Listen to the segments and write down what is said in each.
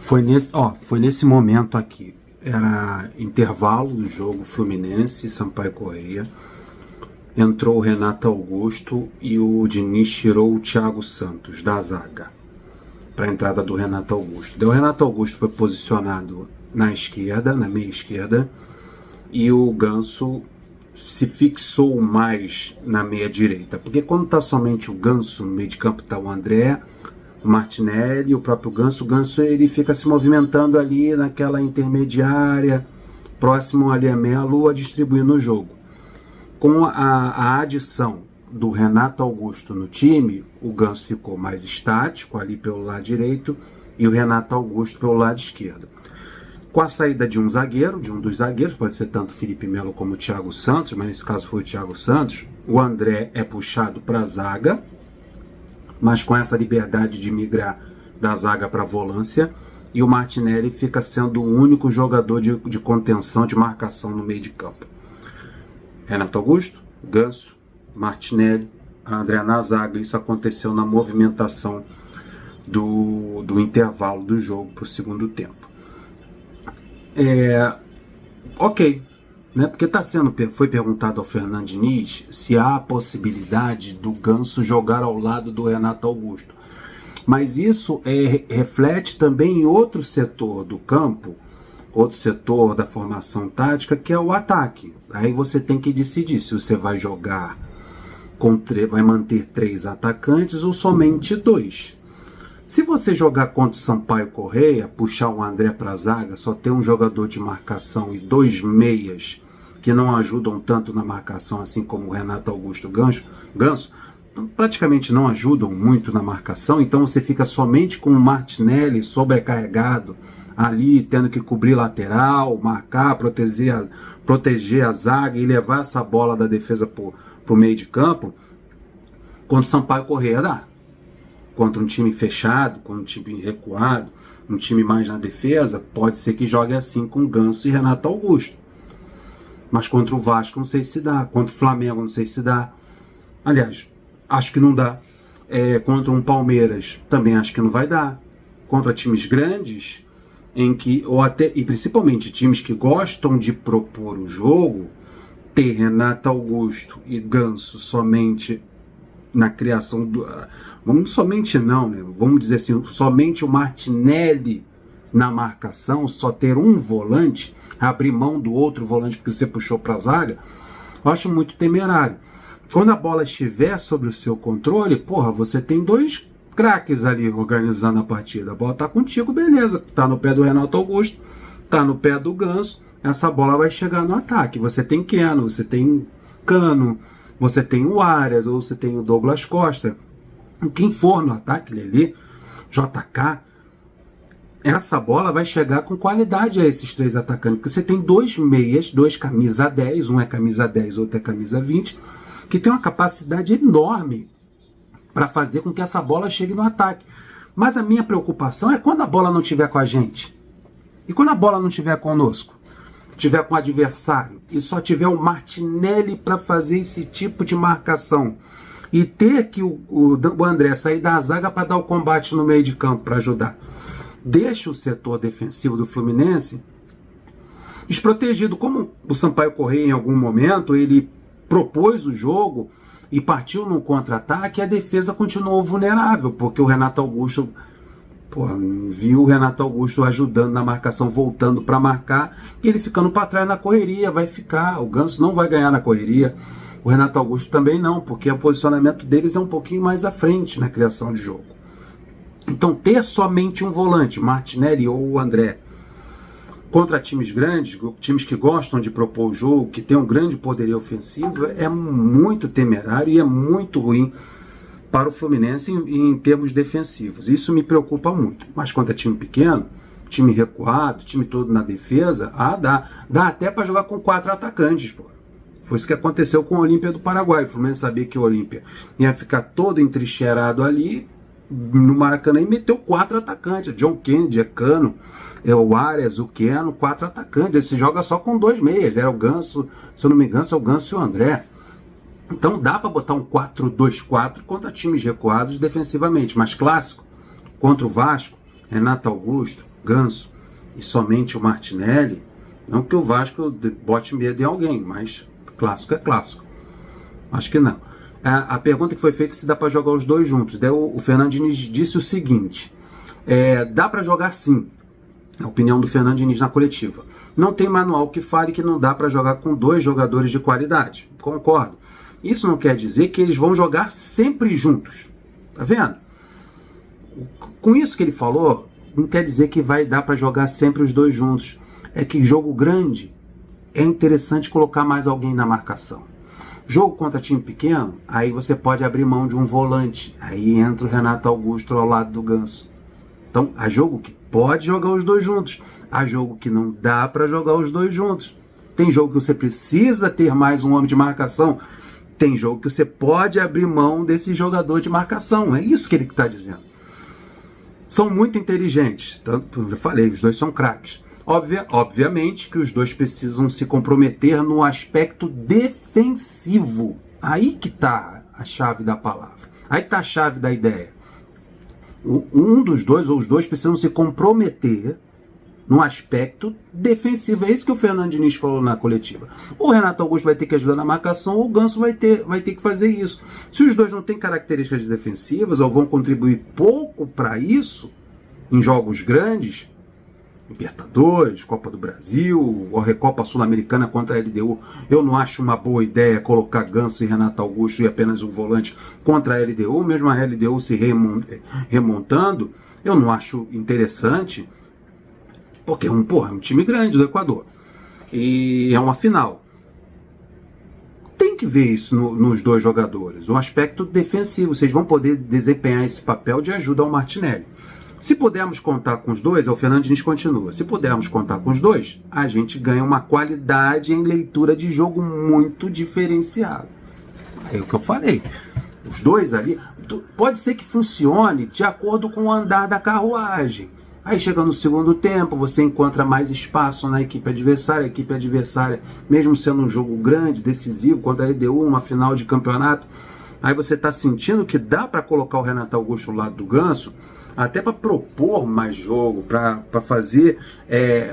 Foi nesse momento aqui. Era intervalo do jogo Fluminense e Sampaio Corrêa. Entrou o Renato Augusto e o Diniz tirou o Thiago Santos da zaga para a entrada do Renato Augusto. Daí o Renato Augusto foi posicionado na esquerda, na meia esquerda, e o Ganso se fixou mais na meia direita. Porque quando está somente o Ganso no meio de campo, está o André, o Martinelli, o próprio Ganso. O Ganso ele fica se movimentando ali naquela intermediária, próximo ali a meia-lua, distribuindo o jogo. Com a adição do Renato Augusto no time, o Ganso ficou mais estático ali pelo lado direito e o Renato Augusto pelo lado esquerdo. Com a saída de um zagueiro, de um dos zagueiros, pode ser tanto Felipe Melo como o Thiago Santos, mas nesse caso foi o Thiago Santos, o André é puxado para a zaga, mas com essa liberdade de migrar da zaga para a volância, e o Martinelli fica sendo o único jogador de contenção, de marcação no meio de campo. Renato Augusto, Ganso, Martinelli, André na zaga. Isso aconteceu na movimentação do intervalo do jogo para o segundo tempo. Ok, né? Porque foi perguntado ao Fernando Diniz se há a possibilidade do Ganso jogar ao lado do Renato Augusto. Mas isso reflete também em outro setor do campo, outro setor da formação tática, que é o ataque. Aí você tem que decidir se você vai jogar vai manter 3 atacantes ou somente 2. Se você jogar contra o Sampaio Corrêa, puxar o André para a zaga, só ter um jogador de marcação e 2 meias que não ajudam tanto na marcação, assim como o Renato Augusto Ganso, praticamente não ajudam muito na marcação, então você fica somente com o Martinelli sobrecarregado ali, tendo que cobrir lateral, marcar, proteger a zaga e levar essa bola da defesa para o meio de campo. Contra o Sampaio Corrêa dá. Contra um time fechado, contra um time recuado, um time mais na defesa, pode ser que jogue assim com Ganso e Renato Augusto. Mas contra o Vasco não sei se dá, contra o Flamengo não sei se dá. Aliás, acho que não dá. Contra um Palmeiras também acho que não vai dar. Contra times grandes, e principalmente times que gostam de propor o jogo, ter Renato Augusto e Ganso somente na criação somente não, né? Vamos dizer assim, somente o Martinelli na marcação, só ter um volante, abrir mão do outro volante que você puxou para a zaga, eu acho muito temerário. Quando a bola estiver sobre o seu controle, você tem 2 craques ali organizando a partida. A bola tá contigo, beleza. Tá no pé do Renato Augusto, tá no pé do Ganso, essa bola vai chegar no ataque. Você tem Keno, você tem Cano, você tem o Arias, ou você tem o Douglas Costa. Quem for no ataque, Lelê, JK, essa bola vai chegar com qualidade a esses 3 atacantes. Porque você tem 2 meias, 2 camisa 10, um é camisa 10, outro é camisa 20, que tem uma capacidade enorme para fazer com que essa bola chegue no ataque. Mas a minha preocupação é quando a bola não estiver com a gente. E quando a bola não estiver conosco, estiver com o adversário, e só tiver o Martinelli para fazer esse tipo de marcação, e ter que o André sair da zaga para dar o combate no meio de campo para ajudar. Deixa o setor defensivo do Fluminense desprotegido. Como o Sampaio Corrêa em algum momento ele propôs o jogo e partiu no contra-ataque, a defesa continuou vulnerável, porque o Renato Augusto, viu o Renato Augusto ajudando na marcação, voltando para marcar, e ele ficando para trás na correria, vai ficar, o Ganso não vai ganhar na correria, o Renato Augusto também não, porque o posicionamento deles é um pouquinho mais à frente na criação de jogo. Então ter somente um volante, Martinelli ou o André, contra times grandes, times que gostam de propor o jogo, que tem um grande poderio ofensivo, é muito temerário e é muito ruim para o Fluminense em termos defensivos. Isso me preocupa muito. Mas contra time pequeno, time recuado, time todo na defesa, dá até para jogar com 4 atacantes. Foi isso que aconteceu com o Olímpia do Paraguai. O Fluminense sabia que o Olímpia ia ficar todo entrincheirado ali no Maracanã e meteu 4 atacantes. John Kennedy, Cano, o Arias, o Keno, 4 atacantes. Ele se joga só com 2 meias. Era o Ganso, se eu não me engano, é o Ganso e o André. Então dá para botar um 4-2-4 contra times recuados defensivamente. Mas clássico, contra o Vasco, Renato Augusto, Ganso e somente o Martinelli, não que o Vasco bote medo em alguém, mas clássico é clássico. Acho que não. A pergunta que foi feita é se dá para jogar os dois juntos. Daí o Fernando Diniz disse o seguinte, dá para jogar sim. A opinião do Fernando Diniz na coletiva. Não tem manual que fale que não dá para jogar com dois jogadores de qualidade. Concordo. Isso não quer dizer que eles vão jogar sempre juntos. Tá vendo? Com isso que ele falou, não quer dizer que vai dar para jogar sempre os dois juntos. É que jogo grande é interessante colocar mais alguém na marcação. Jogo contra time pequeno, aí você pode abrir mão de um volante. Aí entra o Renato Augusto ao lado do Ganso. Então, há jogo que pode jogar os dois juntos. Há jogo que não dá para jogar os dois juntos. Tem jogo que você precisa ter mais um homem de marcação. Tem jogo que você pode abrir mão desse jogador de marcação. É isso que ele está dizendo. São muito inteligentes. Tanto, eu já falei, os dois são craques. Obviamente que os dois precisam se comprometer no aspecto defensivo. Aí que está a chave da palavra. Aí está a chave da ideia. Um dos dois ou os dois precisam se comprometer no aspecto defensivo. É isso que o Fernando Diniz falou na coletiva. O Renato Augusto vai ter que ajudar na marcação, o Ganso vai ter que fazer isso. Se os dois não têm características defensivas ou vão contribuir pouco para isso, em jogos grandes, Libertadores, Copa do Brasil, ou Recopa Sul-Americana contra a LDU, eu não acho uma boa ideia colocar Ganso e Renato Augusto e apenas um volante contra a LDU, mesmo a LDU se remontando, eu não acho interessante, porque é um time grande do Equador, e é uma final. Tem que ver isso nos dois jogadores, o aspecto defensivo, vocês vão poder desempenhar esse papel de ajuda ao Martinelli. Se pudermos contar com os dois, o Fernando Diniz continua, se pudermos contar com os dois, a gente ganha uma qualidade em leitura de jogo muito diferenciada. É o que eu falei. Os dois ali, pode ser que funcione de acordo com o andar da carruagem. Aí chega no segundo tempo, você encontra mais espaço na equipe adversária, mesmo sendo um jogo grande, decisivo, contra a LDU, uma final de campeonato, aí você está sentindo que dá para colocar o Renato Augusto ao lado do Ganso, até para propor mais jogo, para fazer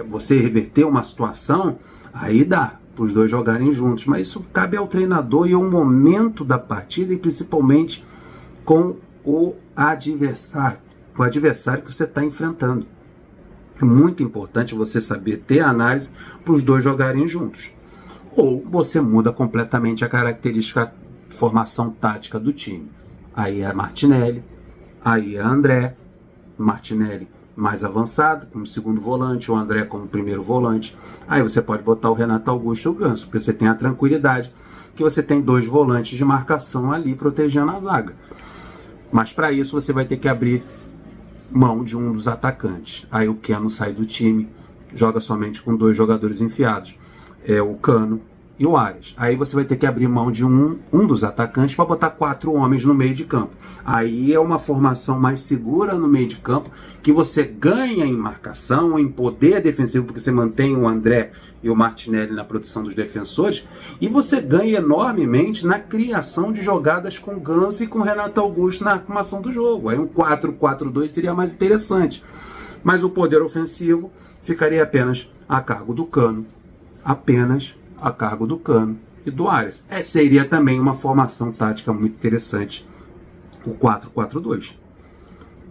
você reverter uma situação, aí dá para os dois jogarem juntos. Mas isso cabe ao treinador e ao momento da partida e principalmente com o adversário que você está enfrentando. É muito importante você saber ter análise para os dois jogarem juntos. Ou você muda completamente a característica, formação tática do time. Aí é Martinelli, aí é André, Martinelli mais avançado, como segundo volante, o André como primeiro volante. Aí você pode botar o Renato Augusto e o Ganso, porque você tem a tranquilidade que você tem dois volantes de marcação ali protegendo a zaga. Mas para isso você vai ter que abrir mão de um dos atacantes. Aí o Keno sai do time, joga somente com dois jogadores enfiados. É o Cano e o Arias. Aí você vai ter que abrir mão de um dos atacantes para botar 4 homens no meio de campo. Aí é uma formação mais segura no meio de campo, que você ganha em marcação, em poder defensivo, porque você mantém o André e o Martinelli na produção dos defensores, e você ganha enormemente na criação de jogadas com Ganso e com Renato Augusto na armação do jogo. Aí um 4-4-2 seria mais interessante. Mas o poder ofensivo ficaria apenas a cargo do Cano. Apenas a cargo do Cano e do Arias. Seria também uma formação tática muito interessante, o 4-4-2.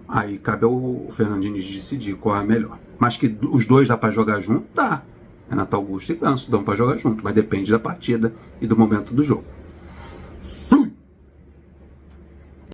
Aí cabe ao Fernando Diniz decidir qual é a melhor. Mas que os dois dá para jogar junto? Dá. Renato Augusto e Ganso dão para jogar junto, mas depende da partida e do momento do jogo.